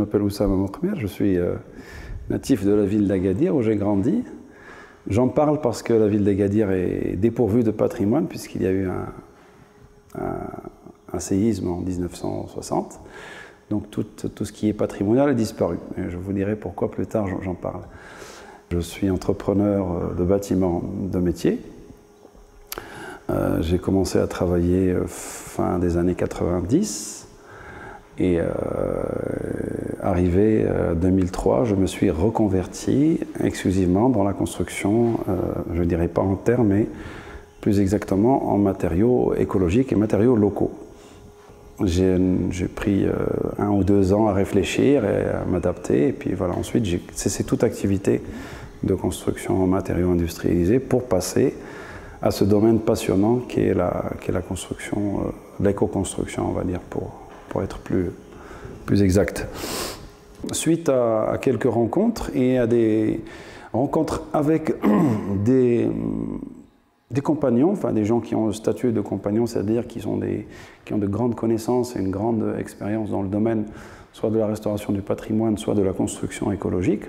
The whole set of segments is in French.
m'appelle Oussama Mokhmer, je suis natif de la ville d'Agadir où j'ai grandi. J'en parle parce que la ville d'Agadir est dépourvue de patrimoine puisqu'il y a eu un séisme en 1960. Donc tout ce qui est patrimonial a disparu. Et je vous dirai pourquoi plus tard j'en parle. Je suis entrepreneur de bâtiment de métier. J'ai commencé à travailler fin des années 90 et arrivé 2003, je me suis reconverti exclusivement dans la construction, je ne dirais pas en terre, mais plus exactement en matériaux écologiques et matériaux locaux. J'ai pris 1 ou 2 ans à réfléchir et à m'adapter, et puis voilà, ensuite j'ai cessé toute activité de construction en matériaux industrialisés pour passer à ce domaine passionnant qui est la construction, l'éco-construction, on va dire, pour être plus exact. Suite à quelques rencontres et à des rencontres avec des compagnons, enfin des gens qui ont le statut de compagnons, c'est-à-dire qui ont de grandes connaissances et une grande expérience dans le domaine, soit de la restauration du patrimoine, soit de la construction écologique.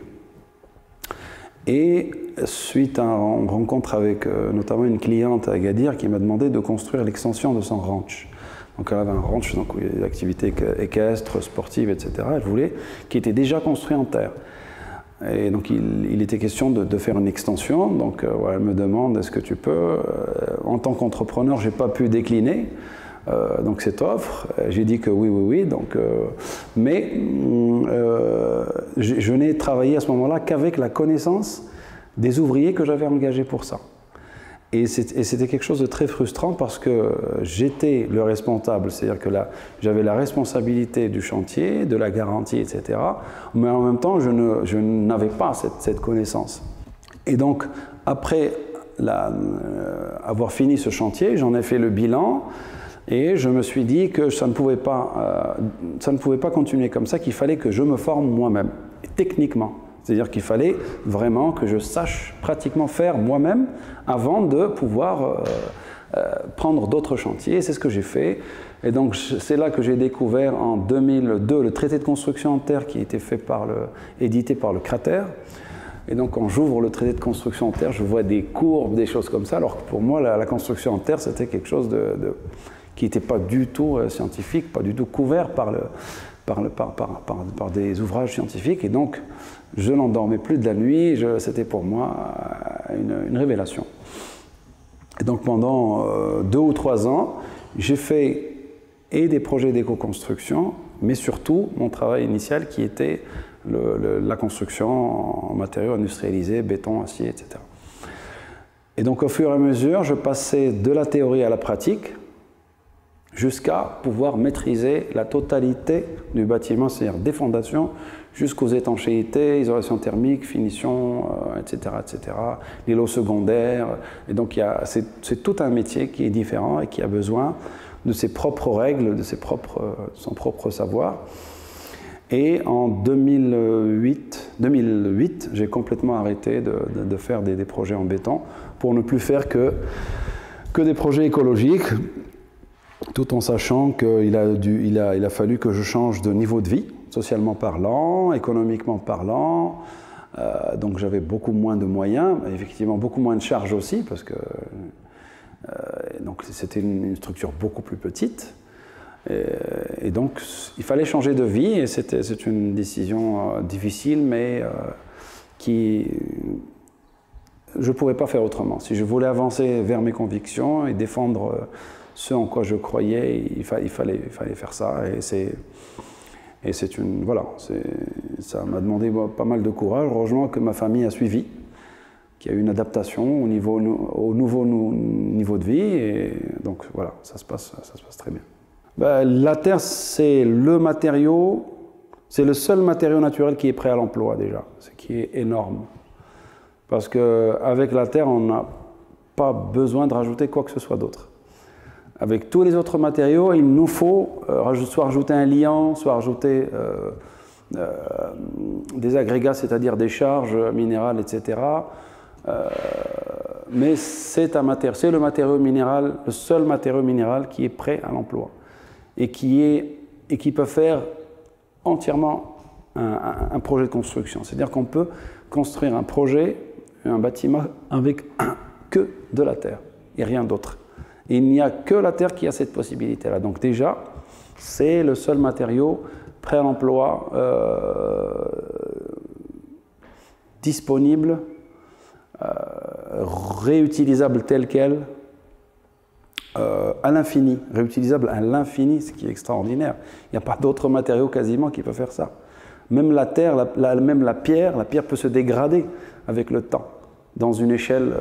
Et suite à une rencontre avec notamment une cliente à Agadir qui m'a demandé de construire l'extension de son ranch. Donc elle avait un ranch, donc il y a des activités équestres, sportives, etc. Elle voulait, qui était déjà construit en terre. Et donc il était question de faire une extension. Donc voilà, elle me demande est-ce que tu peux. En tant qu'entrepreneur, j'ai pas pu décliner donc cette offre. J'ai dit que oui. Donc, mais je n'ai travaillé à ce moment-là qu'avec la connaissance des ouvriers que j'avais engagés pour ça. Et c'était quelque chose de très frustrant parce que j'étais le responsable, c'est-à-dire que j'avais la responsabilité du chantier, de la garantie, etc. Mais en même temps, je n'avais pas cette connaissance. Et donc, après avoir fini ce chantier, j'en ai fait le bilan et je me suis dit que ça ne pouvait pas continuer comme ça, qu'il fallait que je me forme moi-même, techniquement. C'est-à-dire qu'il fallait vraiment que je sache pratiquement faire moi-même avant de pouvoir prendre d'autres chantiers. C'est ce que j'ai fait. Et donc c'est là que j'ai découvert en 2002 le traité de construction en terre qui a été édité par le Cratère. Et donc quand j'ouvre le traité de construction en terre, je vois des courbes, des choses comme ça, alors que pour moi la construction en terre c'était quelque chose qui n'était pas du tout scientifique, pas du tout couvert par des ouvrages scientifiques. Et donc je n'en dormais plus de la nuit, c'était pour moi une révélation. Et donc pendant 2 ou 3 ans, j'ai fait des projets d'éco-construction, mais surtout mon travail initial qui était la construction en matériaux industrialisés, béton, acier, etc. Et donc au fur et à mesure, je passais de la théorie à la pratique, jusqu'à pouvoir maîtriser la totalité du bâtiment, c'est-à-dire des fondations jusqu'aux étanchéités, isolation thermique, finition, etc., les lots secondaires. Et donc c'est tout un métier qui est différent et qui a besoin de ses propres règles, de son propre savoir. Et en 2008 j'ai complètement arrêté de faire des projets en béton pour ne plus faire que des projets écologiques, tout en sachant qu'il a fallu que je change de niveau de vie, socialement parlant, économiquement parlant. Donc j'avais beaucoup moins de moyens, effectivement beaucoup moins de charges aussi, parce que donc c'était une structure beaucoup plus petite. Et donc il fallait changer de vie, et c'est une décision difficile, mais je ne pourrais pas faire autrement. Si je voulais avancer vers mes convictions et défendre ce en quoi je croyais, il fallait faire ça. Et voilà, ça m'a demandé pas mal de courage. Heureusement que ma famille a suivi, qu'il y a eu une adaptation au nouveau niveau de vie. Et donc voilà, ça se passe très bien. La terre, c'est le seul matériau naturel qui est prêt à l'emploi déjà, ce qui est énorme. Parce qu'avec la terre, on n'a pas besoin de rajouter quoi que ce soit d'autre. Avec tous les autres matériaux, il nous faut soit rajouter un liant, soit rajouter des agrégats, c'est-à-dire des charges minérales, etc. Mais c'est le matériau minéral, le seul matériau minéral qui est prêt à l'emploi et qui peut faire entièrement un projet de construction. C'est-à-dire qu'on peut construire un projet, un bâtiment avec que de la terre et rien d'autre. Il n'y a que la terre qui a cette possibilité-là. Donc déjà, c'est le seul matériau prêt à l'emploi, disponible, réutilisable tel quel, à l'infini, réutilisable à l'infini, ce qui est extraordinaire. Il n'y a pas d'autres matériaux quasiment qui peuvent faire ça. Même la terre, même la pierre peut se dégrader avec le temps. Dans une échelle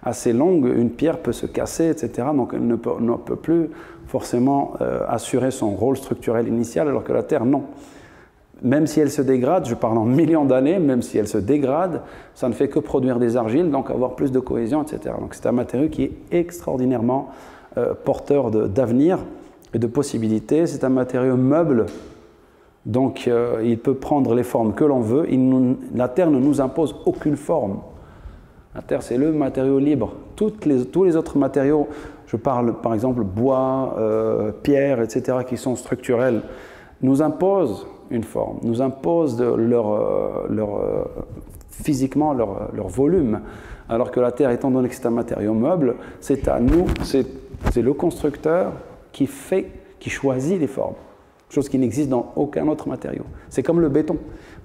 assez longue, une pierre peut se casser, etc. Donc elle ne peut plus forcément assurer son rôle structurel initial, alors que la terre, non. Même si elle se dégrade, je parle en millions d'années, même si elle se dégrade, ça ne fait que produire des argiles, donc avoir plus de cohésion, etc. Donc c'est un matériau qui est extraordinairement porteur d'avenir et de possibilités. C'est un matériau meuble, donc il peut prendre les formes que l'on veut. La terre ne nous impose aucune forme. La terre, c'est le matériau libre. Tous les autres matériaux, je parle par exemple bois, pierre, etc., qui sont structurels, nous imposent une forme, nous imposent physiquement leur volume. Alors que la terre, étant donné que c'est un matériau meuble, c'est à nous, c'est le constructeur qui choisit les formes. Chose qui n'existe dans aucun autre matériau. C'est comme le béton.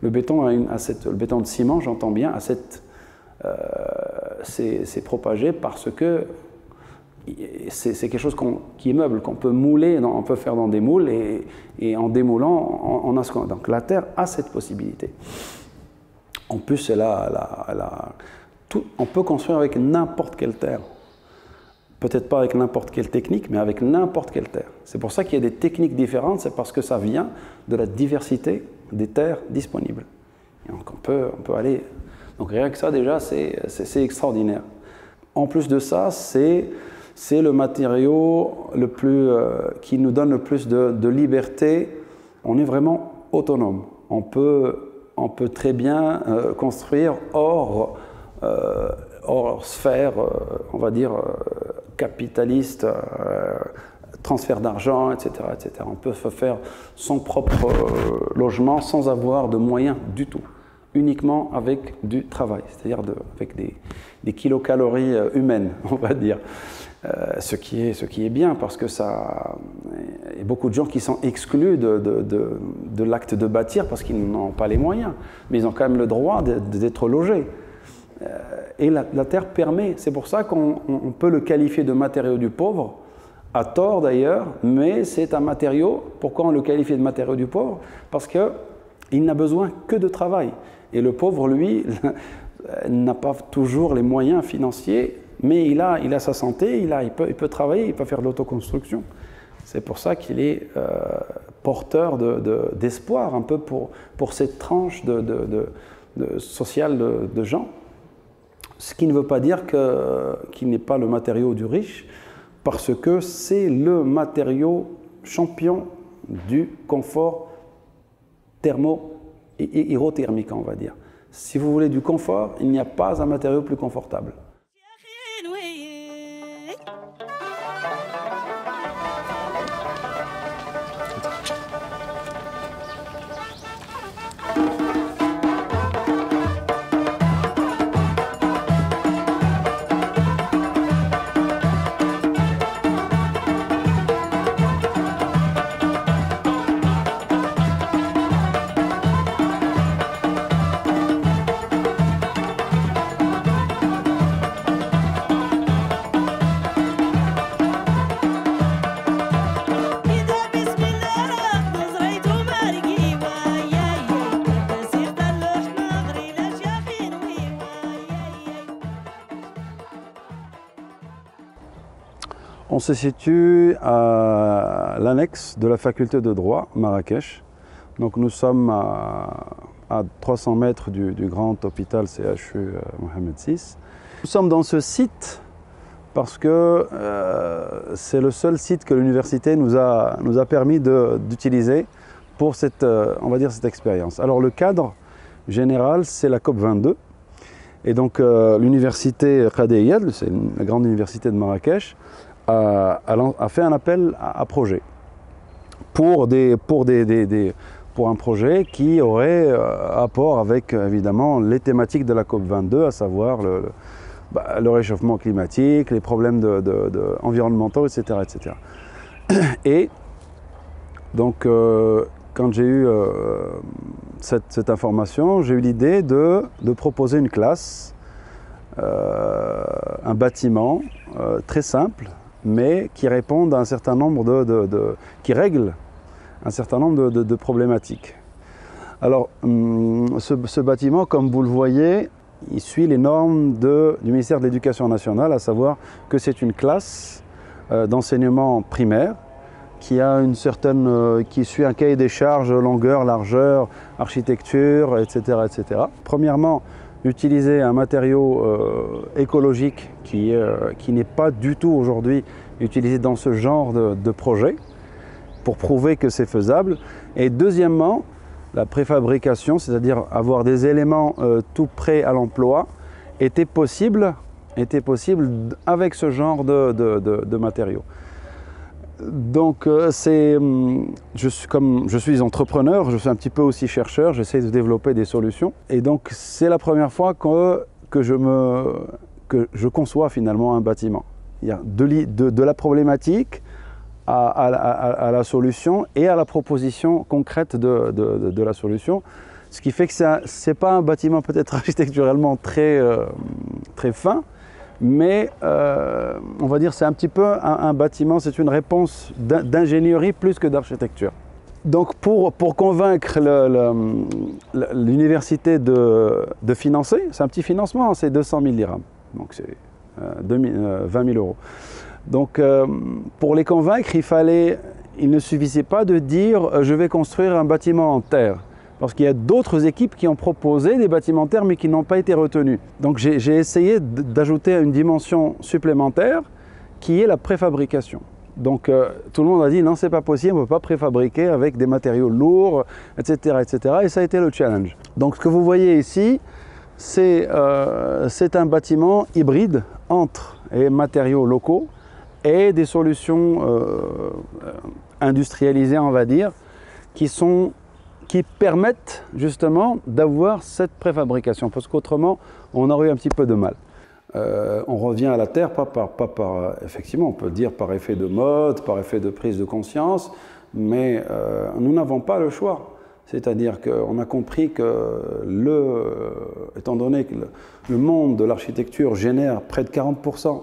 Le béton, le béton de ciment, j'entends bien, c'est propagé parce que c'est quelque chose qui est meuble, qu'on peut mouler, on peut faire dans des moules et en démoulant, on a ce qu'on a. Donc la terre a cette possibilité. En plus, on peut construire avec n'importe quelle terre. Peut-être pas avec n'importe quelle technique, mais avec n'importe quelle terre. C'est pour ça qu'il y a des techniques différentes, c'est parce que ça vient de la diversité des terres disponibles. Et donc on peut aller... Donc rien que ça déjà, c'est extraordinaire. En plus de ça, c'est le matériau qui nous donne le plus de liberté. On est vraiment autonome. On peut très bien construire hors sphère, on va dire, capitaliste, transfert d'argent, etc., etc. On peut faire son propre logement sans avoir de moyens du tout, uniquement avec du travail, c'est-à-dire avec des kilocalories humaines, on va dire. Ce qui est bien, parce que il y a beaucoup de gens qui sont exclus de l'acte de bâtir parce qu'ils n'ont pas les moyens, mais ils ont quand même le droit d'être logés. Et la terre permet, c'est pour ça qu'on peut le qualifier de matériau du pauvre, à tort d'ailleurs, mais c'est un matériau. Pourquoi on le qualifie de matériau du pauvre? Parce qu'il n'a besoin que de travail. Et le pauvre, lui, n'a pas toujours les moyens financiers, mais il a sa santé, il peut travailler, il peut faire de l'autoconstruction. C'est pour ça qu'il est porteur d'espoir un peu pour cette tranche sociale de gens. Ce qui ne veut pas dire qu'il n'est pas le matériau du riche, parce que c'est le matériau champion du confort hydrothermique, on va dire. Si vous voulez du confort, il n'y a pas un matériau plus confortable. On se situe à l'annexe de la faculté de droit, Marrakech. Donc nous sommes à 300 mètres du grand hôpital CHU Mohamed VI. Nous sommes dans ce site parce que c'est le seul site que l'université nous a permis d'utiliser pour on va dire, cette expérience. Alors le cadre général, c'est la COP22. Et donc l'université Qadi Iyad, c'est la grande université de Marrakech, a fait un appel à projet pour pour un projet qui aurait rapport avec évidemment les thématiques de la COP22, à savoir le réchauffement climatique, les problèmes environnementaux, etc., etc. Et donc, quand j'ai eu cette information, j'ai eu l'idée de proposer une classe, un bâtiment très simple, mais qui réponde à un certain nombre qui règle un certain nombre de problématiques. Alors, ce bâtiment, comme vous le voyez, il suit les normes du ministère de l'Éducation nationale, à savoir que c'est une classe d'enseignement primaire qui suit un cahier des charges, longueur, largeur, architecture, etc., etc. Premièrement, utiliser un matériau écologique qui n'est pas du tout aujourd'hui utilisé dans ce genre de projet, pour prouver que c'est faisable. Et deuxièmement, la préfabrication, c'est-à-dire avoir des éléments tout prêts à l'emploi, était possible avec ce genre de matériaux. Donc, comme je suis entrepreneur, je suis un petit peu aussi chercheur, j'essaie de développer des solutions. Et donc, c'est la première fois que je conçois finalement un bâtiment. Il y a de la problématique à la solution et à la proposition concrète de la solution. Ce qui fait que ce n'est pas un bâtiment peut-être architecturalement très fin, mais on va dire c'est un petit peu un bâtiment, c'est une réponse d'ingénierie plus que d'architecture. Donc pour convaincre l'université de financer, c'est un petit financement, c'est 200 000 dirhams, donc c'est 20 000 euros. Donc pour les convaincre, il ne suffisait pas de dire je vais construire un bâtiment en terre. Parce qu'il y a d'autres équipes qui ont proposé des bâtiments en terre mais qui n'ont pas été retenus. Donc j'ai essayé d'ajouter une dimension supplémentaire qui est la préfabrication. Donc tout le monde a dit non, c'est pas possible, on ne peut pas préfabriquer avec des matériaux lourds, etc., etc. Et ça a été le challenge. Donc ce que vous voyez ici, c'est un bâtiment hybride entre les matériaux locaux et des solutions industrialisées, on va dire, qui permettent justement d'avoir cette préfabrication, parce qu'autrement, on aurait eu un petit peu de mal. On revient à la terre, effectivement, on peut dire par effet de mode, par effet de prise de conscience, mais nous n'avons pas le choix. C'est-à-dire qu'on a compris que, étant donné que le monde de l'architecture génère près de 40%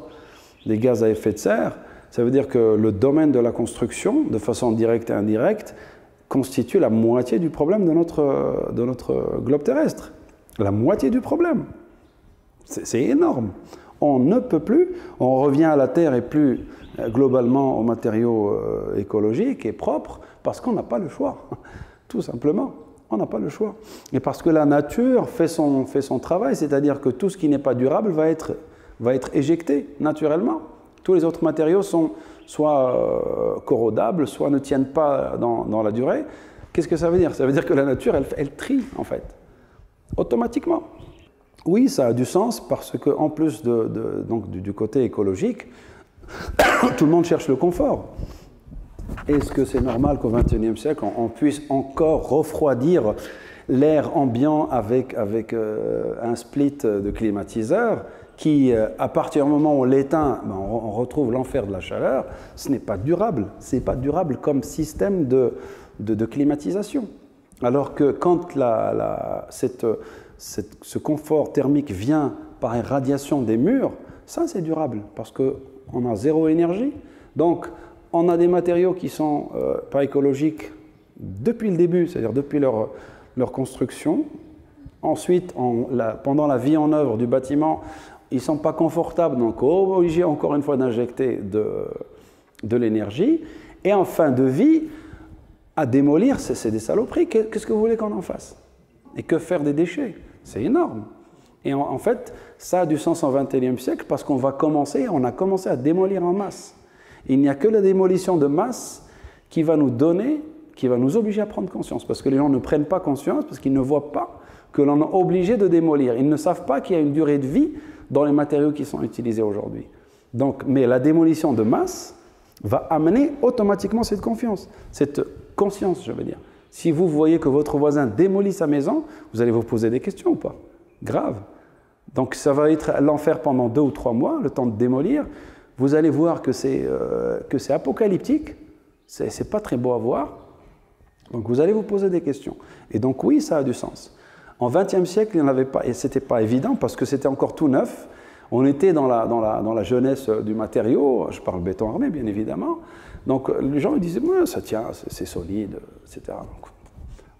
des gaz à effet de serre, ça veut dire que le domaine de la construction, de façon directe et indirecte, constitue la moitié du problème de notre globe terrestre. La moitié du problème. C'est énorme. On ne peut plus, on revient à la terre et plus globalement aux matériaux écologiques et propres, parce qu'on n'a pas le choix. Tout simplement, on n'a pas le choix. Et parce que la nature fait son travail, c'est-à-dire que tout ce qui n'est pas durable va être éjecté naturellement. Tous les autres matériaux sont soit corrodables, soit ne tiennent pas dans la durée. Qu'est-ce que ça veut dire? Ça veut dire que la nature, elle trie, en fait, automatiquement. Oui, ça a du sens, parce qu'en plus donc, du côté écologique, tout le monde cherche le confort. Est-ce que c'est normal qu'au XXIe siècle, on puisse encore refroidir l'air ambiant avec un split de climatiseur qui, à partir du moment où on l'éteint, on retrouve l'enfer de la chaleur? Ce n'est pas durable. Ce n'est pas durable comme système de climatisation. Alors que quand ce confort thermique vient par irradiation des murs, ça c'est durable, parce qu'on a zéro énergie. Donc, on a des matériaux qui ne sont pas écologiques depuis le début, c'est-à-dire depuis leur construction. Ensuite, pendant la vie en œuvre du bâtiment, ils ne sont pas confortables, donc obligés encore une fois d'injecter de l'énergie. Et en fin de vie, à démolir, c'est des saloperies. Qu'est-ce que vous voulez qu'on en fasse? Et que faire des déchets? C'est énorme. Et en fait, ça a du sens au XXIe siècle parce on a commencé à démolir en masse. Il n'y a que la démolition de masse qui va nous obliger à prendre conscience. Parce que les gens ne prennent pas conscience, parce qu'ils ne voient pas que l'on est obligé de démolir. Ils ne savent pas qu'il y a une durée de vie dans les matériaux qui sont utilisés aujourd'hui. Mais la démolition de masse va amener automatiquement cette conscience, je veux dire. Si vous voyez que votre voisin démolit sa maison, vous allez vous poser des questions ou pas? Grave. Donc ça va être l'enfer pendant 2 ou 3 mois, le temps de démolir. Vous allez voir que c'est apocalyptique, c'est pas très beau à voir. Donc vous allez vous poser des questions. Et donc oui, ça a du sens. En XXe siècle, il n'y en avait pas, et ce n'était pas évident parce que c'était encore tout neuf. On était dans la jeunesse du matériau, je parle béton armé bien évidemment. Donc les gens ils disaient, ouais, ça tient, c'est solide, etc. Donc,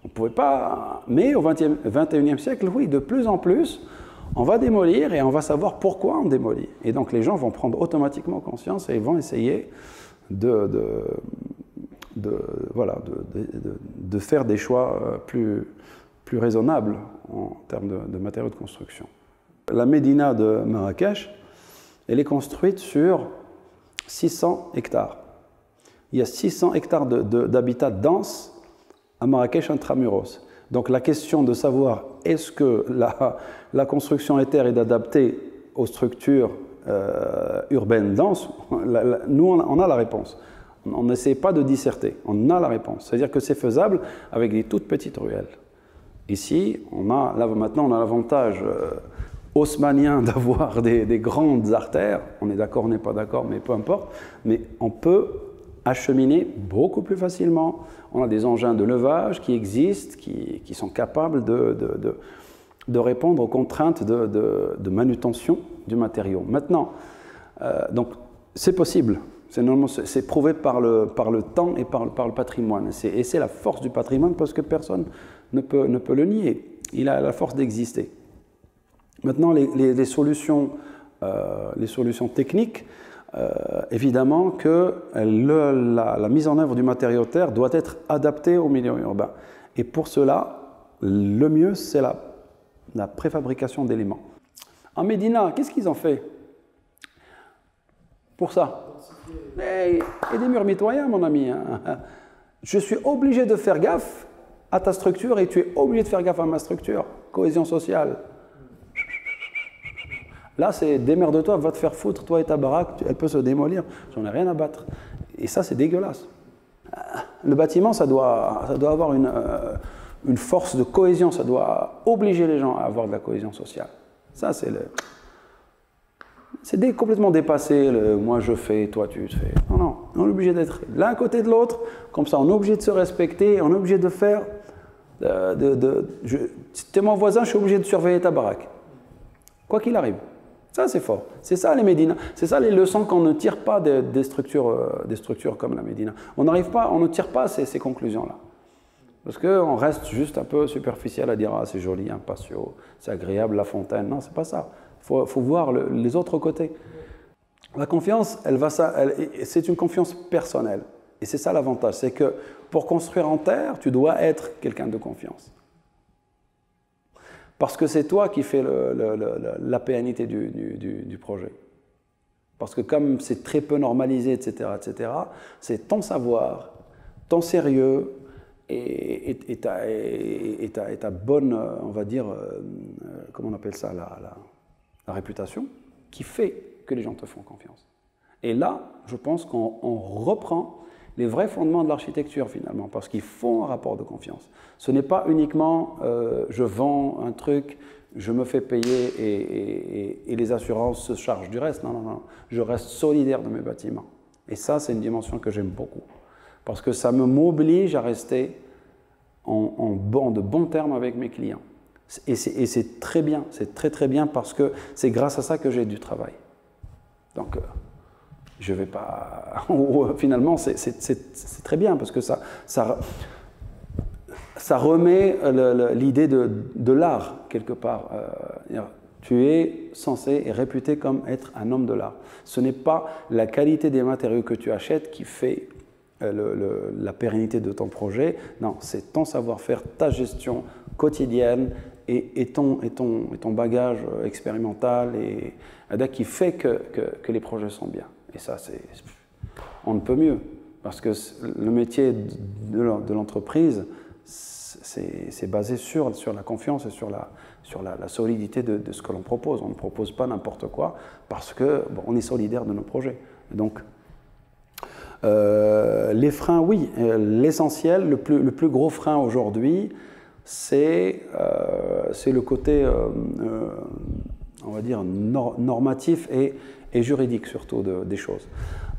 on ne pouvait pas. Mais au XXIe siècle, oui, de plus en plus, on va démolir et on va savoir pourquoi on démolit. Et donc les gens vont prendre automatiquement conscience et vont essayer de faire des choix plus raisonnables en termes de matériaux de construction. La Médina de Marrakech, elle est construite sur 600 hectares. Il y a 600 hectares d'habitat dense à Marrakech intramuros. Donc la question de savoir est-ce que la construction éthère est adaptée aux structures urbaines denses, nous on a la réponse. On n'essaie pas de disserter, on a la réponse. C'est-à-dire que c'est faisable avec des toutes petites ruelles. Ici, maintenant on a l'avantage haussmannien d'avoir des grandes artères. On est d'accord, on n'est pas d'accord, mais peu importe. Mais on peut acheminer beaucoup plus facilement. On a des engins de levage qui existent, qui sont capables de répondre aux contraintes de manutention du matériau. Maintenant, donc c'est possible. C'est prouvé par le temps et par le patrimoine. Et c'est la force du patrimoine parce que personne ne peut le nier. Il a la force d'exister. Maintenant, les solutions techniques, évidemment que la mise en œuvre du matériau terre doit être adaptée au milieu urbain. Et pour cela, le mieux, c'est la préfabrication d'éléments. En Médina, qu'est-ce qu'ils ont fait pour ça? Et des murs mitoyens, mon ami. Je suis obligé de faire gaffe à ta structure et tu es obligé de faire gaffe à ma structure. Cohésion sociale. Là, c'est démerde-toi, va te faire foutre, toi et ta baraque, elle peut se démolir, j'en ai rien à battre. Et ça, c'est dégueulasse. Le bâtiment, ça doit avoir une force de cohésion, ça doit obliger les gens à avoir de la cohésion sociale. Ça, c'est complètement dépassé, moi je fais, toi tu fais. Non, non, on est obligé d'être l'un à côté de l'autre, comme ça on est obligé de se respecter, on est obligé de faire. Si tu es mon voisin, je suis obligé de surveiller ta baraque. Quoi qu'il arrive. Ça, c'est fort. C'est ça les Médinas. C'est ça les leçons qu'on ne tire pas des structures comme la Médina. On ne tire pas ces conclusions-là. Parce qu'on reste juste un peu superficiel à dire « Ah, c'est joli, un patio, c'est agréable, la fontaine ». Non, c'est pas ça. Il faut voir les autres côtés. La confiance, c'est une confiance personnelle. Et c'est ça l'avantage. C'est que pour construire en terre, tu dois être quelqu'un de confiance. Parce que c'est toi qui fais la pérennité du projet. Parce que comme c'est très peu normalisé, etc., c'est ton savoir, ton sérieux et ta bonne, on va dire, comment on appelle ça, la réputation, qui fait que les gens te font confiance. Et là, je pense qu'on reprend les vrais fondements de l'architecture finalement, parce qu'il faut un rapport de confiance. Ce n'est pas uniquement je vends un truc, je me fais payer et les assurances se chargent du reste. Non, non, non. Je reste solidaire de mes bâtiments. Et ça, c'est une dimension que j'aime beaucoup. Parce que ça m'oblige à rester de bons termes avec mes clients. Et c'est très bien, c'est très très bien parce que c'est grâce à ça que j'ai du travail. Donc, je ne vais pas... Finalement, c'est très bien parce que ça remet l'idée de l'art quelque part. Tu es censé et réputé comme être un homme de l'art. Ce n'est pas la qualité des matériaux que tu achètes qui fait la pérennité de ton projet. Non, c'est ton savoir-faire, ta gestion quotidienne et ton bagage expérimental qui fait que les projets sont bien. Et ça, on ne peut mieux. Parce que le métier de l'entreprise, c'est basé sur la confiance et sur la solidité de ce que l'on propose. On ne propose pas n'importe quoi parce qu'on est solidaire de nos projets. Donc, Les freins, oui. L'essentiel, le plus gros frein aujourd'hui, c'est le côté, on va dire, normatif et juridique surtout des choses.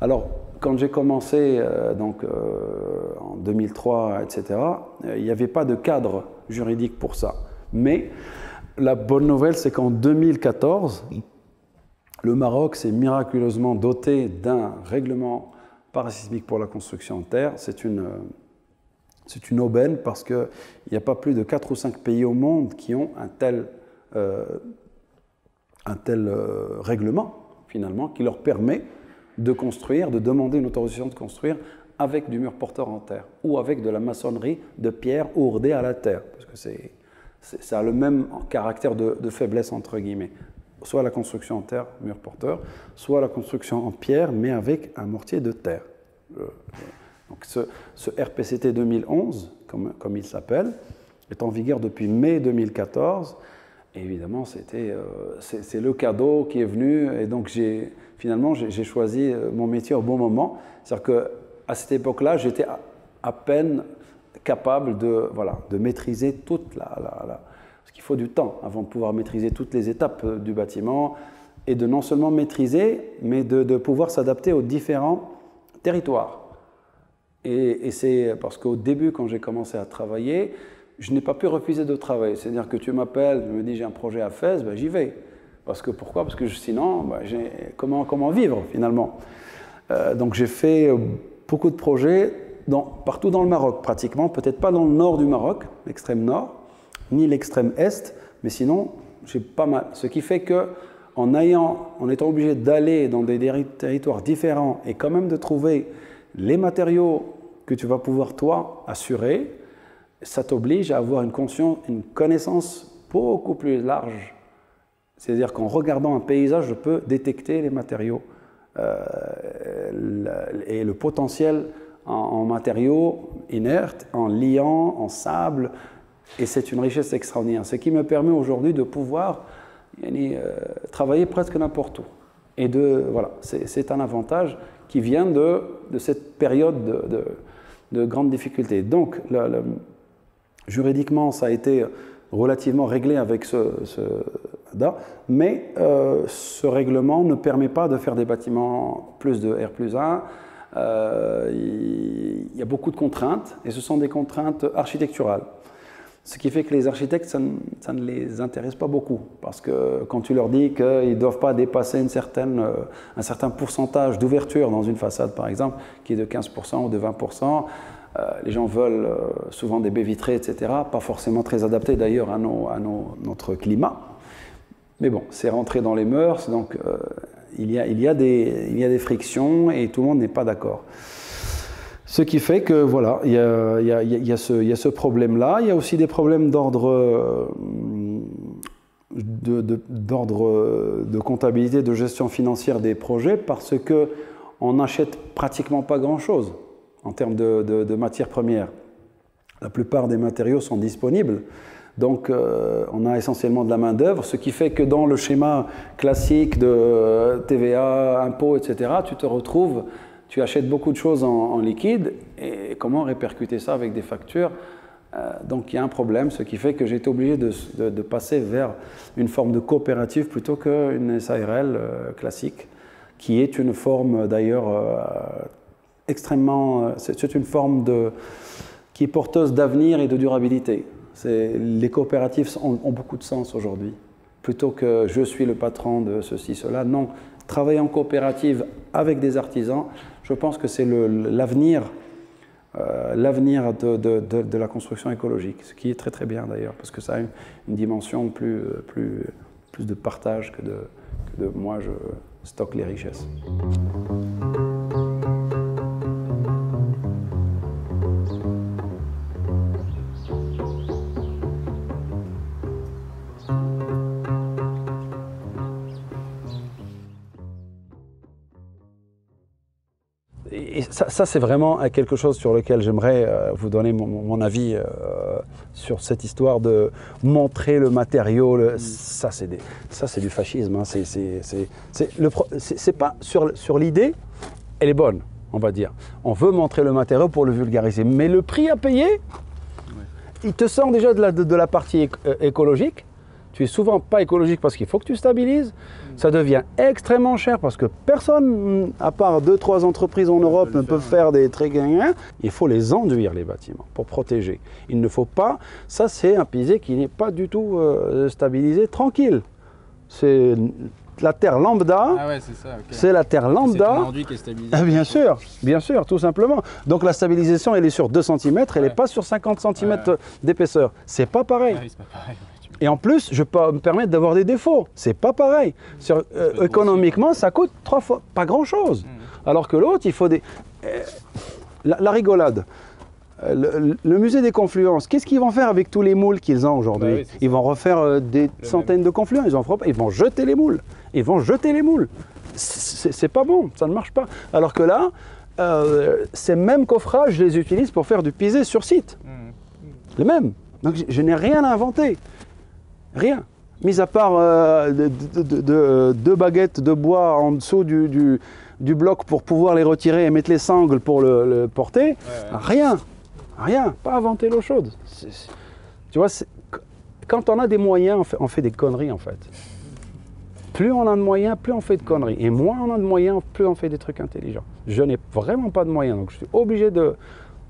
Alors, quand j'ai commencé en 2003, etc., il n'y avait pas de cadre juridique pour ça. Mais la bonne nouvelle, c'est qu'en 2014, le Maroc s'est miraculeusement doté d'un règlement parasismique pour la construction en terre. C'est une aubaine parce qu'il n'y a pas plus de 4 ou 5 pays au monde qui ont un tel règlement, finalement, qui leur permet de construire, de demander une autorisation de construire avec du mur porteur en terre ou avec de la maçonnerie de pierre ourdée à la terre, parce que ça a le même caractère de faiblesse, entre guillemets. Soit la construction en terre, mur porteur, soit la construction en pierre, mais avec un mortier de terre. Donc ce RPCT 2011, comme il s'appelle, est en vigueur depuis mai 2014. Et évidemment, c'est le cadeau qui est venu. Et donc, finalement, j'ai choisi mon métier au bon moment. C'est-à-dire qu'à cette époque-là, j'étais à peine capable de maîtriser toute parce qu'il faut du temps avant de pouvoir maîtriser toutes les étapes du bâtiment et de non seulement maîtriser, mais de pouvoir s'adapter aux différents territoires. Et c'est parce qu'au début, quand j'ai commencé à travailler, je n'ai pas pu refuser de travailler. C'est-à-dire que tu m'appelles, tu me dis j'ai un projet à Fès, ben, j'y vais. Pourquoi? Parce que sinon, ben, comment vivre finalement? Donc j'ai fait beaucoup de projets partout dans le Maroc, pratiquement. Peut-être pas dans le nord du Maroc, l'extrême nord, ni l'extrême est, mais sinon, j'ai pas mal. Ce qui fait que en étant obligé d'aller dans des territoires différents et quand même de trouver les matériaux que tu vas pouvoir, toi, assurer, ça t'oblige à avoir une connaissance beaucoup plus large. C'est-à-dire qu'en regardant un paysage, je peux détecter les matériaux et le potentiel en matériaux inertes, en liant, en sable, et c'est une richesse extraordinaire. Ce qui me permet aujourd'hui de pouvoir travailler presque n'importe où. Et voilà, c'est un avantage qui vient de cette période de grande difficulté. Donc, juridiquement, ça a été relativement réglé avec mais ce règlement ne permet pas de faire des bâtiments plus de R+1. Il y a beaucoup de contraintes, et ce sont des contraintes architecturales. Ce qui fait que les architectes, ça ne les intéresse pas beaucoup, parce que quand tu leur dis qu'ils ne doivent pas dépasser un certain pourcentage d'ouverture dans une façade, par exemple, qui est de 15% ou de 20%, les gens veulent souvent des baies vitrées, etc., pas forcément très adaptées d'ailleurs à notre climat. Mais bon, c'est rentré dans les mœurs, donc il y a des frictions et tout le monde n'est pas d'accord. Ce qui fait que, voilà, il y a ce problème-là. Il y a aussi des problèmes d'ordre de comptabilité, de gestion financière des projets, parce qu'on n'achète pratiquement pas grand-chose en termes de matières premières. La plupart des matériaux sont disponibles. Donc, on a essentiellement de la main-d'œuvre, ce qui fait que dans le schéma classique de TVA, impôts, etc., tu achètes beaucoup de choses en liquide, et comment répercuter ça avec des factures? Donc, il y a un problème, ce qui fait que j'ai été obligé de passer vers une forme de coopérative plutôt qu'une SARL classique, qui est une forme d'ailleurs c'est une forme qui est porteuse d'avenir et de durabilité. Les coopératives ont beaucoup de sens aujourd'hui. Plutôt que je suis le patron de ceci, cela, non. Travailler en coopérative avec des artisans, je pense que c'est l'avenir de la construction écologique, ce qui est très très bien d'ailleurs, parce que ça a une dimension plus de partage que de moi je stocke les richesses. Et ça c'est vraiment quelque chose sur lequel j'aimerais vous donner mon avis sur cette histoire de montrer le matériau. Ça c'est du fascisme. Hein. C'est pas sur l'idée, elle est bonne. on va dire. On veut montrer le matériau pour le vulgariser. Mais le prix à payer, il te sort déjà de la partie écologique. Tu es souvent pas écologique parce qu'il faut que tu stabilises. Ça devient extrêmement cher parce que personne, à part 2-3 entreprises en Europe, ne peut faire des trucs. Il faut les enduire, les bâtiments, pour protéger. Il ne faut pas... Ça, c'est un pisé qui n'est pas du tout stabilisé, tranquille. C'est la terre lambda. Ah ouais, c'est ça. Okay. C'est la terre lambda. C'est l'enduit qui est stabilisé. Ah, bien sûr, tout simplement. Donc la stabilisation, elle est sur 2 cm, elle n'est pas sur 50 cm d'épaisseur. C'est pas pareil. Ah oui, c'est pas pareil. Et en plus, je peux me permettre d'avoir des défauts. C'est pas pareil. Économiquement, ça coûte 3 fois, pas grand-chose. Alors que l'autre, il faut des... La rigolade. Le musée des confluences, qu'est-ce qu'ils vont faire avec tous les moules qu'ils ont aujourd'hui? Bah oui, ils vont refaire des centaines de confluents, ils vont jeter les moules. Ils vont jeter les moules. C'est pas bon, ça ne marche pas. Alors que là, ces mêmes coffrages, je les utilise pour faire du pisé sur site. Les mêmes. Donc je n'ai rien à inventer. Rien. Mis à part 2 baguettes de bois en dessous du bloc pour pouvoir les retirer et mettre les sangles pour le porter. Rien. Rien. Pas inventer l'eau chaude. Tu vois, quand on a des moyens, on fait des conneries en fait. Plus on a de moyens, plus on fait de conneries. Et moins on a de moyens, plus on fait des trucs intelligents. Je n'ai vraiment pas de moyens, donc je suis obligé de...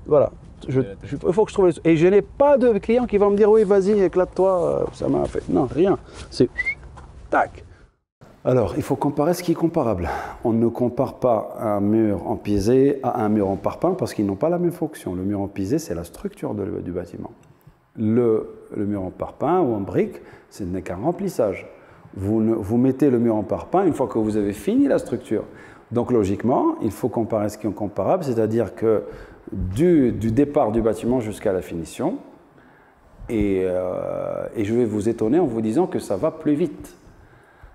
Voilà. Il faut que je trouve... Et je n'ai pas de client qui va me dire « Oui, vas-y, éclate-toi, ça m'a fait... » Non, rien. C'est... Tac. Alors, il faut comparer ce qui est comparable. On ne compare pas un mur en pisé à un mur en parpaing parce qu'ils n'ont pas la même fonction. Le mur en pisé, c'est la structure du bâtiment. Le mur en parpaing ou en brique, ce n'est qu'un remplissage. Vous mettez le mur en parpaing une fois que vous avez fini la structure. Donc, logiquement, il faut comparer ce qui est comparable, c'est-à-dire que du départ du bâtiment jusqu'à la finition, et je vais vous étonner en vous disant que ça va plus vite.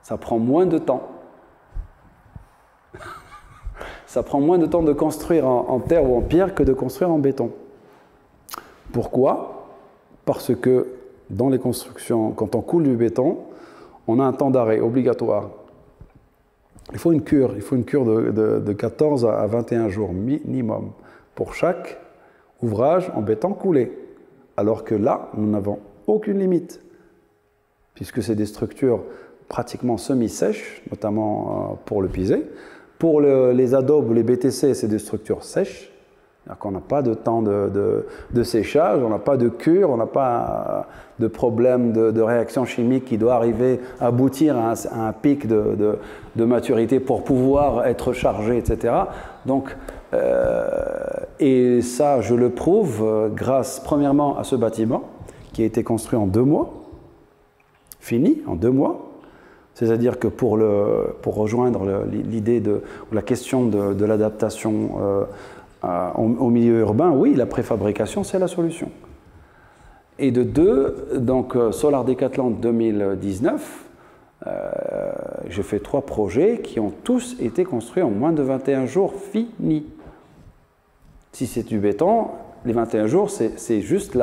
Ça prend moins de temps. Ça prend moins de temps de construire en terre ou en pierre que de construire en béton. Pourquoi? Parce que dans les constructions, quand on coule du béton, on a un temps d'arrêt obligatoire. Il faut une cure de 14 à 21 jours minimum pour chaque ouvrage en béton coulé. Alors que là, nous n'avons aucune limite, puisque c'est des structures pratiquement semi-sèches, notamment pour le pisé. Pour les adobes ou les BTC, c'est des structures sèches. On n'a pas de temps de séchage, on n'a pas de cure, on n'a pas de problème de réaction chimique qui doit arriver à aboutir à un pic de maturité pour pouvoir être chargé, etc. Donc, et ça, je le prouve grâce, premièrement, à ce bâtiment qui a été construit en 2 mois, fini en 2 mois. C'est-à-dire que pour rejoindre l'idée la question de l'adaptation au milieu urbain, oui, la préfabrication, c'est la solution. Et de 2, donc Solar Decathlon 2019, j'ai fait 3 projets qui ont tous été construits en moins de 21 jours finis. Si c'est du béton, les 21 jours, c'est juste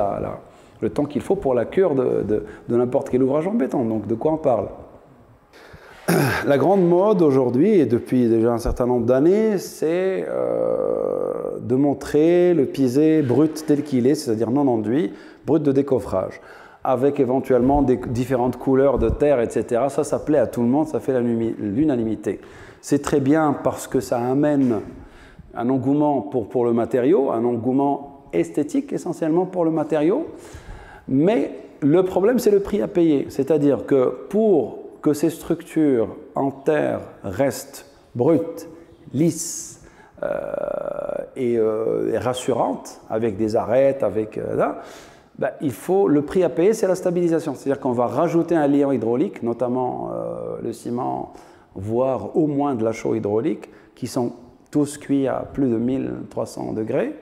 le temps qu'il faut pour la cure de n'importe quel ouvrage en béton. Donc de quoi on parle? La grande mode aujourd'hui, et depuis déjà un certain nombre d'années, c'est de montrer le pisé brut tel qu'il est, c'est-à-dire non enduit, brut de décoffrage, avec éventuellement des différentes couleurs de terre, etc. Ça plaît à tout le monde, ça fait l'unanimité. C'est très bien parce que ça amène un engouement pour le matériau, un engouement esthétique essentiellement pour le matériau, mais le problème c'est le prix à payer, c'est-à-dire que pour que ces structures en terre restent brutes, lisses et rassurantes, avec des arêtes, avec il faut, le prix à payer, c'est la stabilisation. C'est-à-dire qu'on va rajouter un liant hydraulique, notamment le ciment, voire au moins de la chaux hydraulique, qui sont tous cuits à plus de 1300 degrés,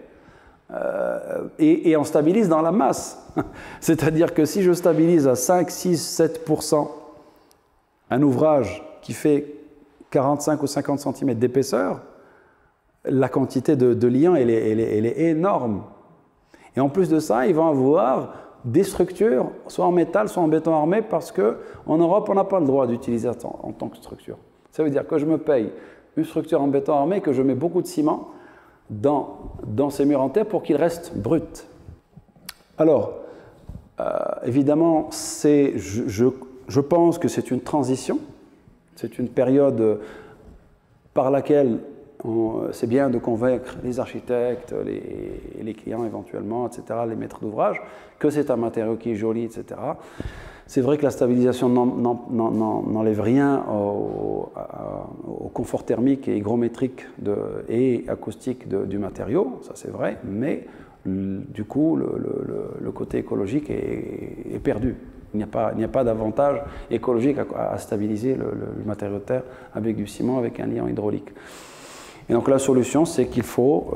et on stabilise dans la masse. C'est-à-dire que si je stabilise à 5, 6, 7%, un ouvrage qui fait 45 ou 50 cm d'épaisseur, la quantité de liant, elle est énorme. Et en plus de ça, ils vont avoir des structures, soit en métal, soit en béton armé, parce qu'en Europe, on n'a pas le droit d'utiliser ça en tant que structure. Ça veut dire que je me paye une structure en béton armé, que je mets beaucoup de ciment, dans ces murs en terre pour qu'ils restent bruts. Alors, évidemment, je pense que c'est une transition, c'est une période par laquelle c'est bien de convaincre les architectes, les clients éventuellement, etc., les maîtres d'ouvrage, que c'est un matériau qui est joli, etc. C'est vrai que la stabilisation n'enlève rien au confort thermique et hygrométrique et acoustique du matériau, ça c'est vrai, mais du coup le côté écologique est perdu. Il n'y a pas d'avantage écologique à stabiliser le matériau de terre avec du ciment, avec un liant hydraulique. Et donc la solution, c'est qu'il faut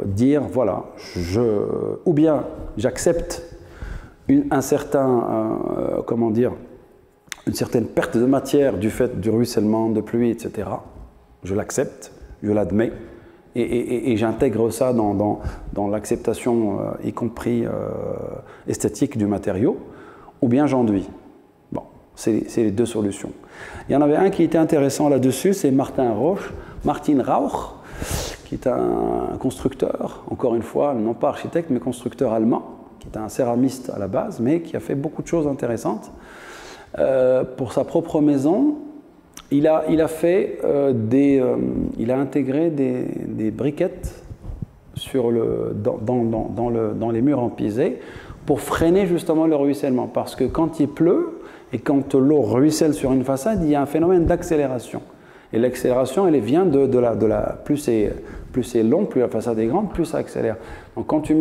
dire, voilà, ou bien j'accepte une certaine perte de matière du fait du ruissellement, de pluie, etc. Je l'accepte, je l'admets, et j'intègre ça dans l'acceptation, y compris esthétique du matériau, ou bien j'enduis. Bon, c'est les deux solutions. Il y en avait un qui était intéressant là-dessus, c'est Martin Rauch, qui est un constructeur, encore une fois, non pas architecte, mais constructeur allemand, qui est un céramiste à la base, mais qui a fait beaucoup de choses intéressantes. Pour sa propre maison, il a intégré des briquettes dans les murs en pisé pour freiner justement le ruissellement. Parce que quand il pleut et quand l'eau ruisselle sur une façade, il y a un phénomène d'accélération. Et l'accélération, elle vient plus c'est long, plus la façade est grande, plus ça accélère. Donc quand tu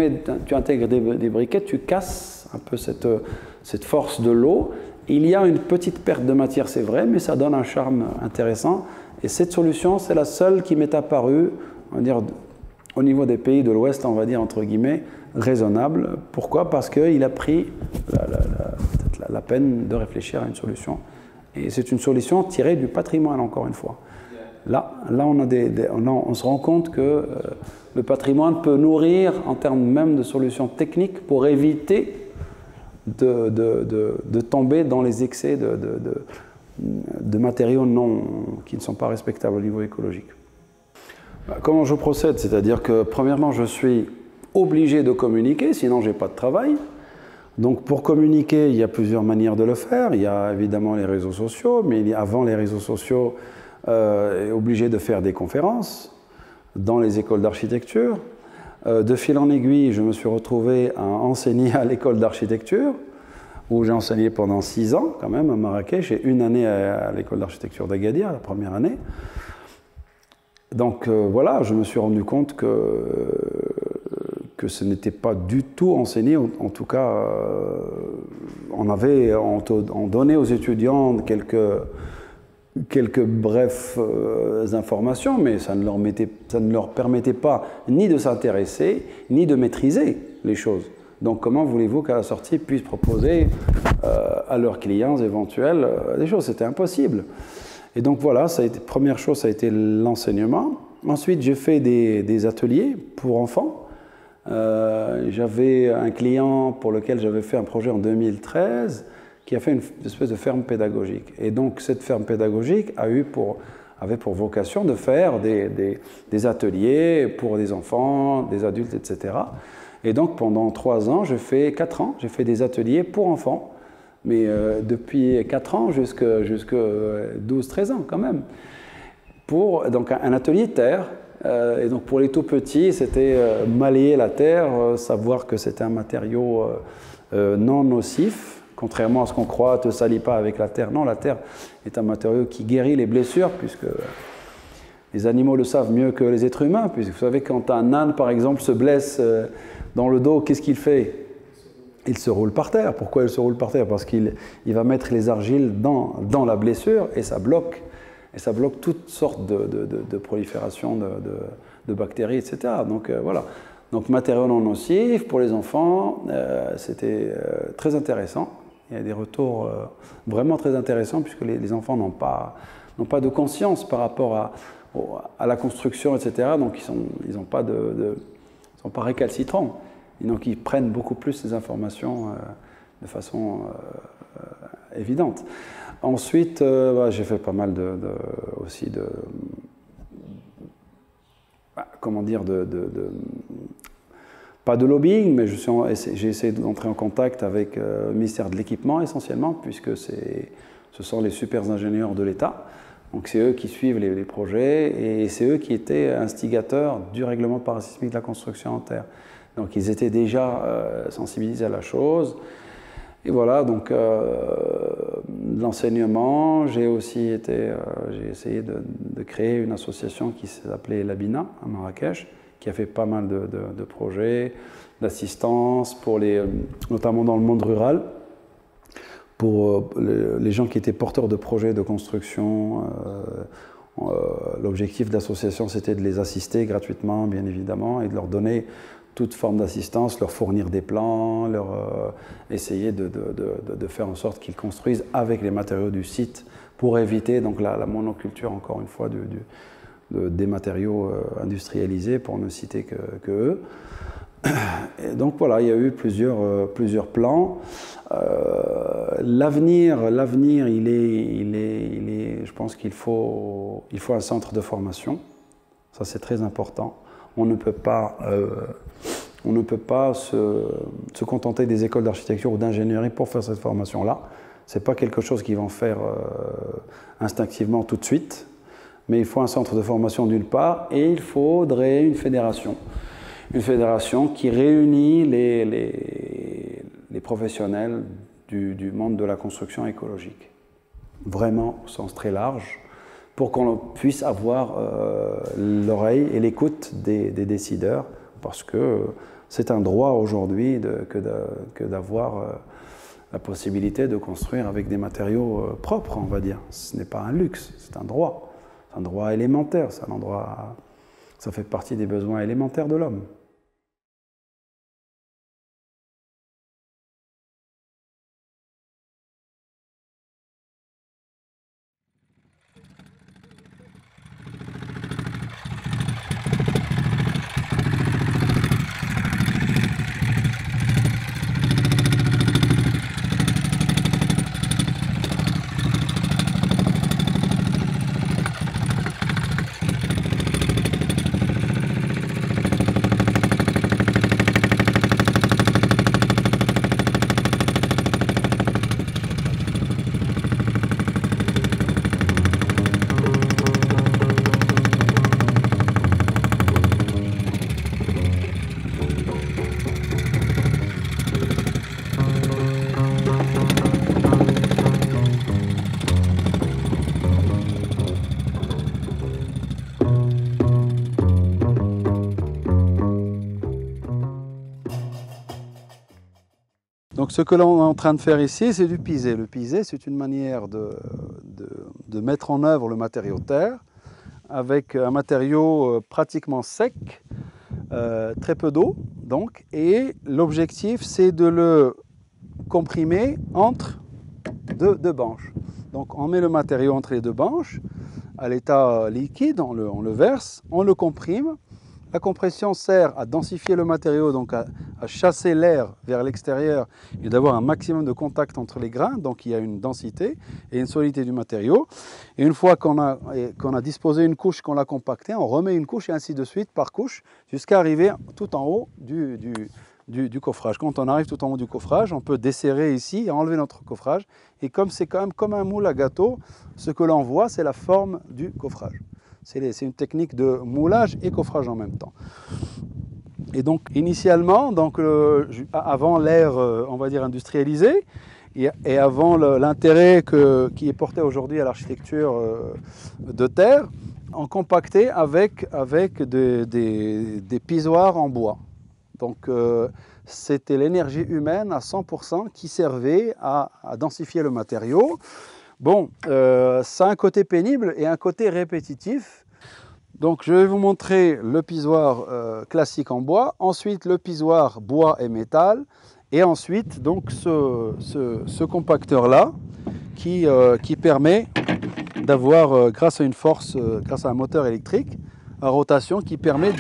intègres des briquettes, tu casses un peu cette force de l'eau. Il y a une petite perte de matière, c'est vrai, mais ça donne un charme intéressant. Et cette solution, c'est la seule qui m'est apparue, on va dire, au niveau des pays de l'Ouest, on va dire entre guillemets, raisonnable. Pourquoi? Parce qu'il a pris la peine de réfléchir à une solution. Et c'est une solution tirée du patrimoine, encore une fois. Là on se rend compte que le patrimoine peut nourrir, en termes même de solutions techniques, pour éviter de tomber dans les excès de matériaux qui ne sont pas respectables au niveau écologique. Comment je procède? C'est-à-dire que, premièrement, je suis obligé de communiquer, sinon je n'ai pas de travail. Donc pour communiquer, il y a plusieurs manières de le faire. Il y a évidemment les réseaux sociaux, mais avant les réseaux sociaux, est obligé de faire des conférences dans les écoles d'architecture. De fil en aiguille, je me suis retrouvé à enseigner à l'école d'architecture, où j'ai enseigné pendant 6 ans quand même à Marrakech, et 1 année à l'école d'architecture d'Agadir, la première année. Donc voilà, je me suis rendu compte que ce n'était pas du tout enseigné, en tout cas, on donnait aux étudiants quelques brèves informations, mais ça ne leur permettait pas ni de s'intéresser, ni de maîtriser les choses. Donc comment voulez-vous qu'à la sortie, ils puissent proposer à leurs clients éventuels des choses? C'était impossible. Et donc voilà, première chose, ça a été l'enseignement. Ensuite, j'ai fait des ateliers pour enfants. J'avais un client pour lequel j'avais fait un projet en 2013 qui a fait une espèce de ferme pédagogique. Et donc cette ferme pédagogique avait pour vocation de faire des ateliers pour des enfants, des adultes, etc. Et donc pendant 4 ans, j'ai fait des ateliers pour enfants, mais depuis 4 ans jusqu'à 12-13 ans quand même. Donc un atelier terre. Et donc pour les tout petits, c'était malayer la terre, savoir que c'était un matériau non nocif, contrairement à ce qu'on croit, ne te salis pas avec la terre. Non, la terre est un matériau qui guérit les blessures, puisque les animaux le savent mieux que les êtres humains, puisque vous savez, quand un âne, par exemple, se blesse dans le dos, qu'est-ce qu'il fait? Il se roule par terre. Pourquoi il se roule par terre? Parce qu'il va mettre les argiles dans la blessure, et ça bloque. Et ça bloque toutes sortes de prolifération de bactéries, etc. Donc voilà. Donc matériaux non nocifs pour les enfants, c'était très intéressant. Il y a des retours vraiment très intéressants puisque les enfants n'ont pas de conscience par rapport à la construction, etc. Donc ils sont pas récalcitrants. Et donc ils prennent beaucoup plus ces informations de façon évidente. Ensuite, j'ai fait pas mal comment dire, pas de lobbying, mais j'ai essayé d'entrer en contact avec le ministère de l'Équipement essentiellement, puisque ce sont les super ingénieurs de l'État. Donc c'est eux qui suivent les projets et c'est eux qui étaient instigateurs du règlement parasismique de la construction en terre. Donc ils étaient déjà sensibilisés à la chose. Et voilà, donc l'enseignement, j'ai essayé de créer une association qui s'appelait Labina à Marrakech, qui a fait pas mal de projets d'assistance, notamment dans le monde rural, pour les gens qui étaient porteurs de projets de construction. L'objectif de l'association, c'était de les assister gratuitement, bien évidemment, et de leur donner toute forme d'assistance, leur fournir des plans, essayer de faire en sorte qu'ils construisent avec les matériaux du site pour éviter donc, la monoculture, encore une fois, des matériaux industrialisés, pour ne citer que eux. Et donc voilà, il y a eu plusieurs plans. L'avenir, je pense qu'il faut un centre de formation. Ça, c'est très important. On ne peut pas se contenter des écoles d'architecture ou d'ingénierie pour faire cette formation-là. Ce n'est pas quelque chose qu'ils vont faire instinctivement tout de suite, mais il faut un centre de formation d'une part, et il faudrait une fédération. Une fédération qui réunit les professionnels du monde de la construction écologique, vraiment au sens très large, pour qu'on puisse avoir l'oreille et l'écoute des décideurs, parce que c'est un droit aujourd'hui que d'avoir la possibilité de construire avec des matériaux propres, on va dire. Ce n'est pas un luxe, c'est un droit. C'est un droit élémentaire, ça fait partie des besoins élémentaires de l'homme. Donc ce que l'on est en train de faire ici, c'est du pisé. Le pisé, c'est une manière de mettre en œuvre le matériau terre avec un matériau pratiquement sec, très peu d'eau, donc, et l'objectif, c'est de le comprimer entre deux banches. Donc on met le matériau entre les deux banches, à l'état liquide, on le verse, on le comprime. La compression sert à densifier le matériau, donc à chasser l'air vers l'extérieur et d'avoir un maximum de contact entre les grains. Donc il y a une densité et une solidité du matériau. Et une fois qu'on a disposé une couche, qu'on l'a compactée, on remet une couche et ainsi de suite par couche jusqu'à arriver tout en haut du coffrage. Quand on arrive tout en haut du coffrage, on peut desserrer ici et enlever notre coffrage. Et comme c'est quand même comme un moule à gâteau, ce que l'on voit, c'est la forme du coffrage. C'est une technique de moulage et coffrage en même temps. Et donc, initialement, avant l'ère, on va dire, industrialisée, et avant l'intérêt qui est porté aujourd'hui à l'architecture de terre, on compactait avec des pisoirs en bois. Donc, c'était l'énergie humaine à 100% qui servait à densifier le matériau. Bon, ça a un côté pénible et un côté répétitif. Donc je vais vous montrer le pisoir classique en bois, ensuite le pisoir bois et métal, et ensuite donc ce compacteur-là qui permet d'avoir, grâce à une force, grâce à un moteur électrique à rotation, qui permet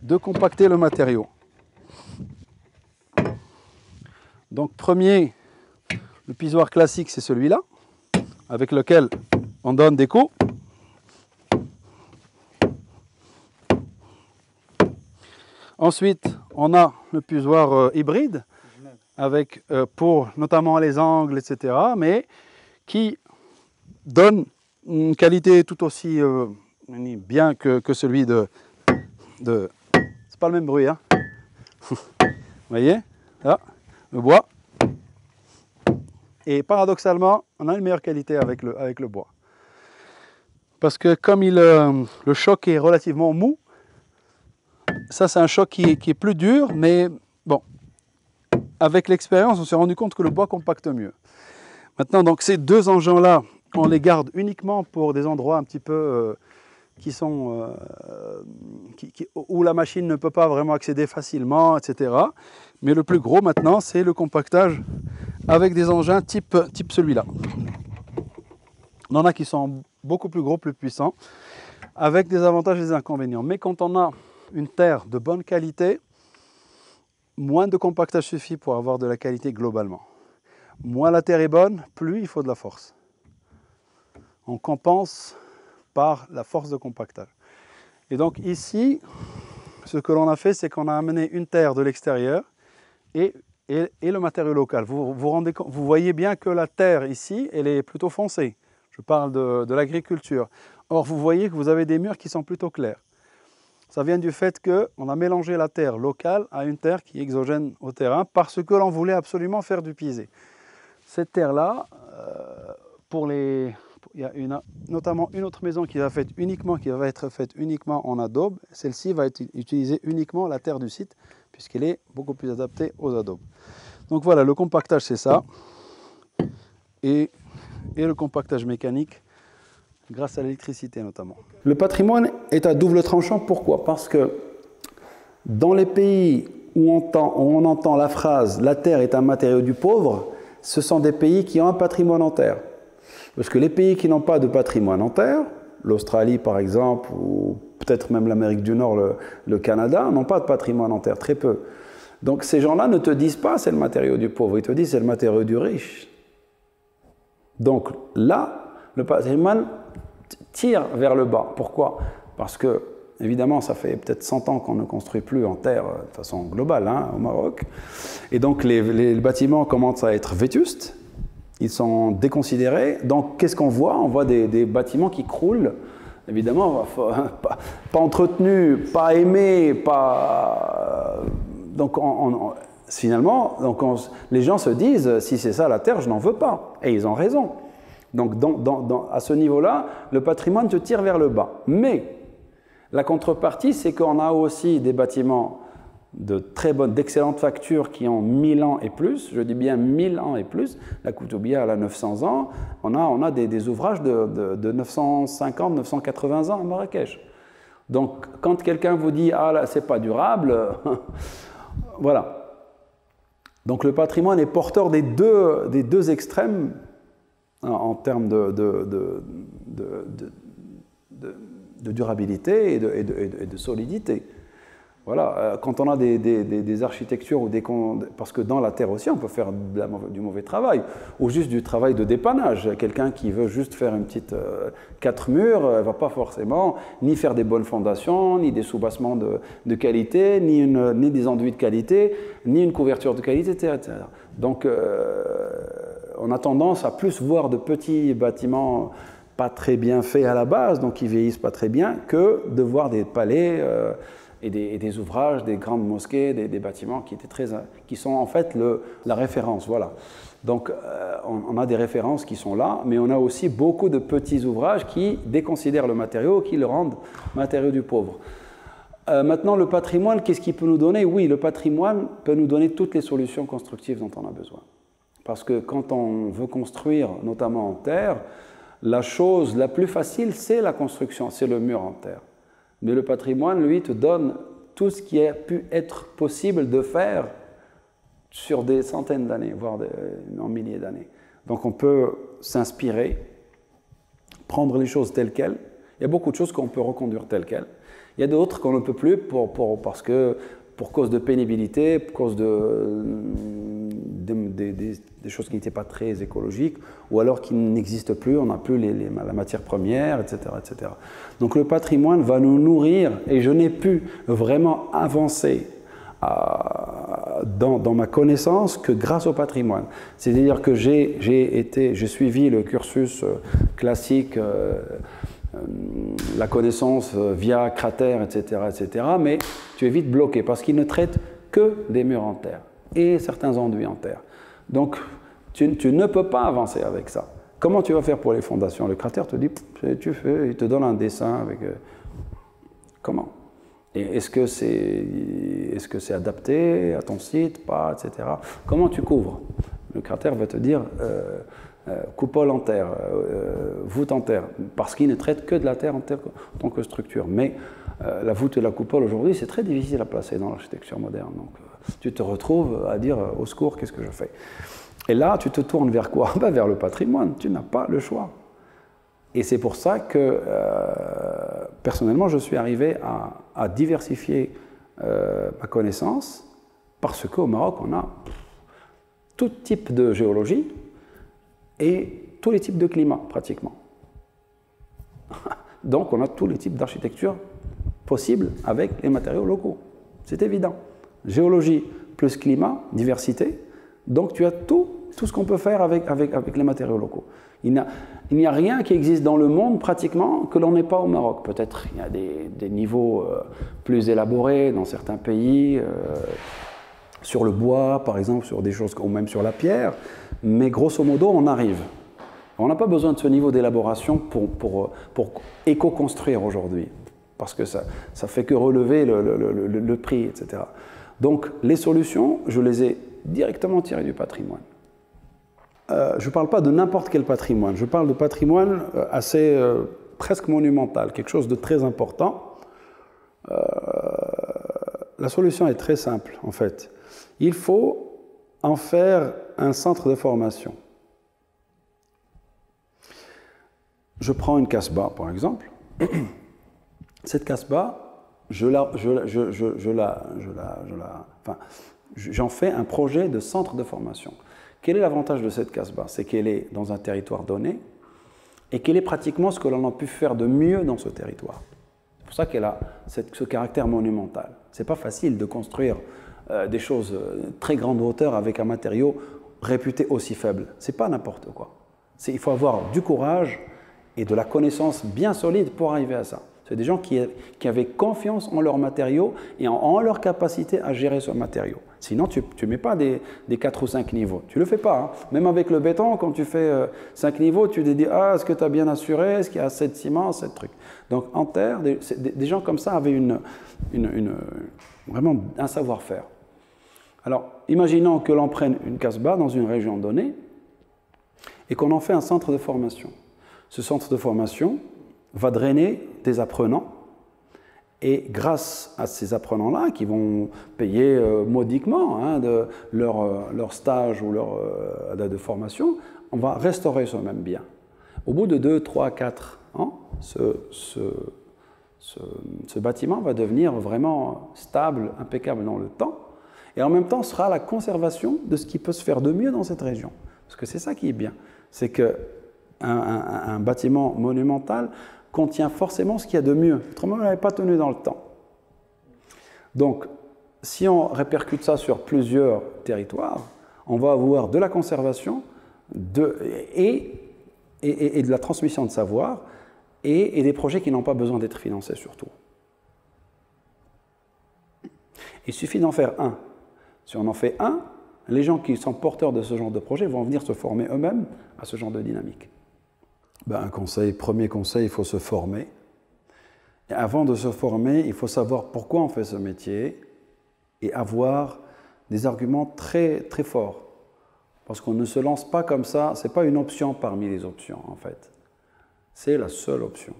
de compacter le matériau. Donc le pisoir classique, c'est celui-là, avec lequel on donne des coups. Ensuite, on a le puisoir hybride, avec pour notamment les angles, etc., mais qui donne une qualité tout aussi bien que celui de... C'est pas le même bruit, hein. Vous voyez, là, le bois. Et paradoxalement, on a une meilleure qualité avec le bois. Parce que comme le choc est relativement mou, ça c'est un choc qui est plus dur, mais bon, avec l'expérience, on s'est rendu compte que le bois compacte mieux. Maintenant, donc ces deux engins-là, on les garde uniquement pour des endroits un petit peu où la machine ne peut pas vraiment accéder facilement, etc. Mais le plus gros maintenant, c'est le compactage avec des engins type celui-là. On en a qui sont beaucoup plus gros, plus puissants, avec des avantages et des inconvénients. Mais quand on a une terre de bonne qualité, moins de compactage suffit pour avoir de la qualité globalement. Moins la terre est bonne, plus il faut de la force. On compense par la force de compactage. Et donc ici, ce que l'on a fait, c'est qu'on a amené une terre de l'extérieur et le matériau local. Vous voyez bien que la terre ici, elle est plutôt foncée. Je parle de l'agriculture. Or, vous voyez que vous avez des murs qui sont plutôt clairs. Ça vient du fait qu'on a mélangé la terre locale à une terre qui est exogène au terrain parce que l'on voulait absolument faire du pisé. Cette terre-là, il y a notamment une autre maison qui va être faite uniquement en adobe. Celle-ci va utiliser uniquement la terre du site puisqu'elle est beaucoup plus adaptée aux adobes. Donc voilà, le compactage c'est ça. Et le compactage mécanique grâce à l'électricité notamment. Le patrimoine est à double tranchant. Pourquoi? Parce que dans les pays où on entend la phrase « la terre est un matériau du pauvre », ce sont des pays qui ont un patrimoine en terre. Parce que les pays qui n'ont pas de patrimoine en terre, l'Australie par exemple, ou peut-être même l'Amérique du Nord, le Canada, n'ont pas de patrimoine en terre, très peu. Donc ces gens-là ne te disent pas c'est le matériau du pauvre, ils te disent c'est le matériau du riche. Donc là, le patrimoine tire vers le bas. Pourquoi? Parce que, évidemment, ça fait peut-être 100 ans qu'on ne construit plus en terre de façon globale au Maroc. Et donc les bâtiments commencent à être vétustes, ils sont déconsidérés. Donc qu'est-ce qu'on voit? On voit des bâtiments qui croulent, évidemment, pas entretenus, pas aimés, pas... Donc finalement, les gens se disent, si c'est ça la terre, je n'en veux pas. Et ils ont raison. Donc à ce niveau-là, le patrimoine te tire vers le bas. Mais la contrepartie, c'est qu'on a aussi des bâtiments d'excellente facture qui ont 1000 ans et plus. Je dis bien 1000 ans et plus. La Koutoubia, elle a 900 ans. On a des ouvrages de 950, 980 ans à Marrakech. Donc quand quelqu'un vous dit « Ah là, c'est pas durable », voilà. Donc le patrimoine est porteur des deux extrêmes en termes de durabilité et de solidité. Voilà, quand on a des architectures ou parce que dans la terre aussi on peut faire du mauvais travail ou juste du travail de dépannage. Quelqu'un qui veut juste faire une petite 4 murs ne va pas forcément ni faire des bonnes fondations, ni des soubassements de qualité, ni des enduits de qualité, ni une couverture de qualité, etc. Donc on a tendance à plus voir de petits bâtiments pas très bien faits à la base, donc qui vieillissent pas très bien, que de voir des palais et des ouvrages, des grandes mosquées, des bâtiments qui sont en fait la référence. Voilà. Donc on a des références qui sont là, mais on a aussi beaucoup de petits ouvrages qui déconsidèrent le matériau, qui le rendent matériau du pauvre. Maintenant, le patrimoine, qu'est-ce qu'il peut nous donner? Oui, le patrimoine peut nous donner toutes les solutions constructives dont on a besoin. Parce que quand on veut construire, notamment en terre, la chose la plus facile, c'est la construction, c'est le mur en terre. Mais le patrimoine, lui, te donne tout ce qui a pu être possible de faire sur des centaines d'années, voire en milliers d'années. Donc on peut s'inspirer, prendre les choses telles quelles. Il y a beaucoup de choses qu'on peut reconduire telles quelles. Il y a d'autres qu'on ne peut plus parce que pour cause de pénibilité, pour cause des choses qui n'étaient pas très écologiques, ou alors qui n'existent plus, on n'a plus la matière première, etc., etc. Donc le patrimoine va nous nourrir, et je n'ai pu vraiment avancer dans ma connaissance que grâce au patrimoine. C'est-à-dire que j'ai suivi le cursus classique, la connaissance via cratère, etc., mais tu es vite bloqué parce qu'ils ne traitent que des murs en terre et certains enduits en terre. Donc, tu ne peux pas avancer avec ça. Comment tu vas faire pour les fondations? Le cratère te dit, il te donne un dessin avec... comment? Et est-ce que c'est adapté à ton site, pas, etc. Comment tu couvres? Le cratère va te dire coupole en terre, voûte en terre, parce qu'il ne traite que de la terre en tant que structure. Mais la voûte et la coupole aujourd'hui, c'est très difficile à placer dans l'architecture moderne. Donc tu te retrouves à dire au secours, qu'est-ce que je fais? Et là, tu te tournes vers quoi? Vers le patrimoine, tu n'as pas le choix. Et c'est pour ça que, personnellement, je suis arrivé à diversifier ma connaissance, parce qu'au Maroc, on a tout type de géologie et tous les types de climat, pratiquement. Donc, on a tous les types d'architecture possibles avec les matériaux locaux. C'est évident. Géologie plus climat, diversité. Donc, tu as tout ce qu'on peut faire avec les matériaux locaux. Il n'y a rien qui existe dans le monde, pratiquement, que l'on n'ait pas au Maroc. Peut-être il y a des niveaux plus élaborés dans certains pays, sur le bois, par exemple, sur des choses, ou même sur la pierre, mais grosso modo, on arrive. On n'a pas besoin de ce niveau d'élaboration pour éco-construire aujourd'hui, parce que ça fait que relever le prix, etc. Donc, les solutions, je les ai directement tirées du patrimoine. Je ne parle pas de n'importe quel patrimoine, je parle de patrimoine assez presque monumental, quelque chose de très important. La solution est très simple, en fait. Il faut en faire un centre de formation. Je prends une Casbah, par exemple. Cette Casbah, j'en fais un projet de centre de formation. Quel est l'avantage de cette Casbah? C'est qu'elle est dans un territoire donné et qu'elle est pratiquement ce que l'on a pu faire de mieux dans ce territoire. C'est pour ça qu'elle a ce caractère monumental. Ce n'est pas facile de construire des choses très grande hauteur avec un matériau réputé aussi faible. Ce n'est pas n'importe quoi. Il faut avoir du courage et de la connaissance bien solide pour arriver à ça. C'est des gens qui avaient confiance en leurs matériaux et en leur capacité à gérer ce matériau. Sinon, tu ne mets pas des 4 ou 5 niveaux. Tu ne le fais pas. Hein. Même avec le béton, quand tu fais 5 niveaux, tu te dis « Ah, est-ce que tu as bien assuré? Est-ce qu'il y a assez de ciment, assez de trucs ?» Donc, en terre, des gens comme ça avaient vraiment un savoir-faire. Alors, imaginons que l'on prenne une Casbah dans une région donnée et qu'on en fait un centre de formation. Ce centre de formation va drainer des apprenants et grâce à ces apprenants-là qui vont payer modiquement de leur stage ou leur de formation, on va restaurer ce même bien. Au bout de 2, 3, 4 ans, ce bâtiment va devenir vraiment stable, impeccable dans le temps et en même temps sera la conservation de ce qui peut se faire de mieux dans cette région. Parce que c'est ça qui est bien, c'est qu'un bâtiment monumental contient forcément ce qu'il y a de mieux. Autrement, on n'avait pas tenu dans le temps. Donc, si on répercute ça sur plusieurs territoires, on va avoir de la conservation et de la transmission de savoir et des projets qui n'ont pas besoin d'être financés surtout. Il suffit d'en faire un. Si on en fait un, les gens qui sont porteurs de ce genre de projet vont venir se former eux-mêmes à ce genre de dynamique. Premier conseil, il faut se former. Et avant de se former, il faut savoir pourquoi on fait ce métier et avoir des arguments très, très forts. Parce qu'on ne se lance pas comme ça, ce n'est pas une option parmi les options en fait. C'est la seule option.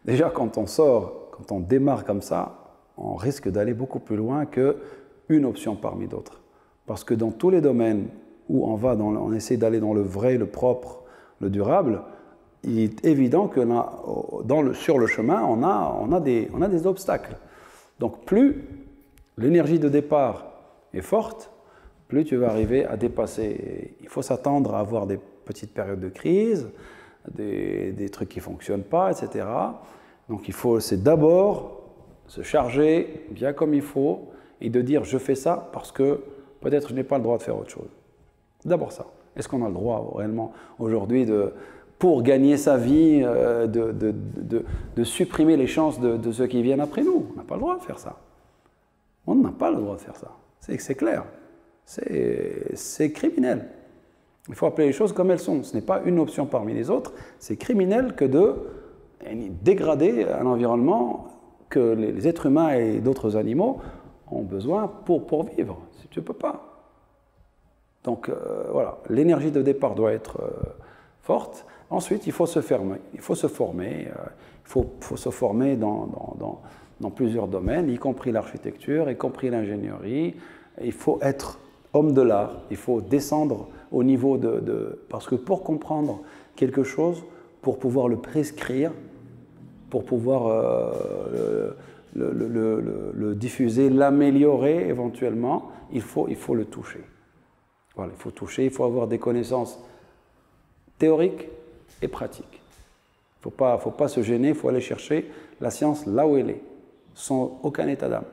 Déjà quand on démarre comme ça, on risque d'aller beaucoup plus loin qu'une option parmi d'autres. Parce que dans tous les domaines où on essaie d'aller dans le vrai, le propre, le durable, il est évident que sur le chemin, on a des obstacles. Donc plus l'énergie de départ est forte, plus tu vas arriver à dépasser. Il faut s'attendre à avoir des petites périodes de crise, des trucs qui ne fonctionnent pas, etc. Donc c'est d'abord se charger bien comme il faut et de dire je fais ça parce que peut-être je n'ai pas le droit de faire autre chose. D'abord ça. Est-ce qu'on a le droit réellement aujourd'hui pour gagner sa vie, de supprimer les chances de ceux qui viennent après nous? On n'a pas le droit de faire ça. On n'a pas le droit de faire ça. C'est clair. C'est criminel. Il faut appeler les choses comme elles sont. Ce n'est pas une option parmi les autres. C'est criminel que de dégrader un environnement que les êtres humains et d'autres animaux ont besoin pour vivre. Si tu ne peux pas. Donc voilà, l'énergie de départ doit être forte. Ensuite, il faut se former. Il faut se former. Il faut se former dans plusieurs domaines, y compris l'architecture, y compris l'ingénierie. Il faut être homme de l'art. Il faut descendre au niveau Parce que pour comprendre quelque chose, pour pouvoir le prescrire, pour pouvoir le diffuser, l'améliorer éventuellement, il faut le toucher. Voilà, il faut toucher, il faut avoir des connaissances théoriques et pratiques. Il ne faut pas se gêner, il faut aller chercher la science là où elle est, sans aucun état d'âme.